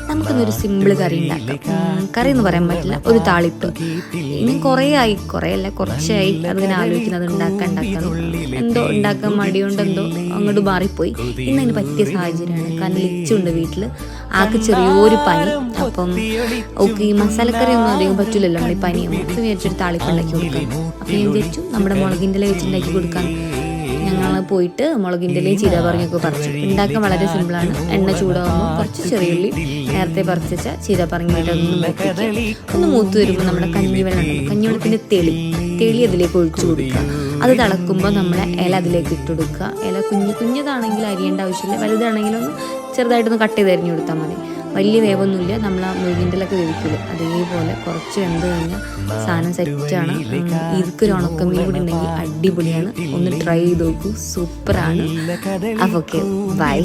നമുക്കിന്നൊരു സിമ്പിൾ കറി ഉണ്ടാക്കാം. കറി എന്ന് പറയാൻ പറ്റില്ല, ഒരു താളിപ്പ്. ഇനി കുറേയല്ല കുറച്ചായി അതിങ്ങനെ ആലോചിക്കുന്നത് ഉണ്ടാക്കാൻ എന്തോ ഉണ്ടാക്കാൻ മടിയോണ്ട് എന്തോ അങ്ങോട്ട് മാറിപ്പോയി. ഇന്നതിന് പറ്റിയ സാഹചര്യമാണ്. കാരണം ലിച്ചുണ്ട് വീട്ടിൽ, ആൾക്ക് ചെറിയൊരു പനി. അപ്പം ഓക്കെ, ഈ മസാലക്കറി ഒന്നും അധികം പറ്റില്ലല്ലോ നമ്മൾ ഈ പനിയാകുമ്പോൾ. അപ്പം വിചാരിച്ചൊരു താളിപ്പ് ഉണ്ടാക്കി കൊടുക്കാം. അപ്പം ഞാൻ വിചാരിച്ചു നമ്മുടെ മുളകിൻ്റെ ഇല വെച്ചുണ്ടാക്കി കൊടുക്കാം. ഞങ്ങൾ പോയിട്ട് മുളകിൻ്റെ ഇലയും ചീരപ്പറങ്ങിയൊക്കെ പറിച്ചു. ഉണ്ടാക്കാൻ വളരെ സിമ്പിളാണ്. എണ്ണ ചൂടാകുമ്പോൾ കുറച്ച് ചെറിയുള്ളി നേരത്തെ പറിച്ച ചീരപ്പറങ്ങിയിട്ട് ഒന്ന് മൂത്ത് വരുമ്പോൾ നമ്മുടെ കഞ്ഞിവെള്ളം ഉണ്ട്, കഞ്ഞിവെള്ളത്തിൻ്റെ തെളി അതിലേക്ക് ഒഴിച്ചു കൊടുക്കുക. അത് തിളക്കുമ്പോൾ നമ്മളെ ഇല അതിലേക്ക് ഇട്ട് കൊടുക്കുക. ഇല കുഞ്ഞതാണെങ്കിൽ അരിയേണ്ട ആവശ്യമില്ല, വലുതാണെങ്കിലും ഒന്ന് ചെറുതായിട്ടൊന്ന് കട്ട് ചെയ്ത് അരിഞ്ഞു കൊടുത്താൽ മതി. വലിയ വേവൊന്നുമില്ല, നമ്മൾ ആ മുരിങ്ങിൻ്റെലൊക്കെ വേവിക്കില്ല അതേപോലെ കുറച്ച് വെന്ത് കഴിഞ്ഞാൽ സാധനം സെറ്റാണ്. ഇതൊരു ഉണക്കമീൻ കൂടി ഉണ്ടെങ്കിൽ അടിപൊളിയാണ്. ഒന്ന് ട്രൈ ചെയ്ത് നോക്കൂ, സൂപ്പറാണ്. അപ്പോൾ ഓക്കെ, ബൈ.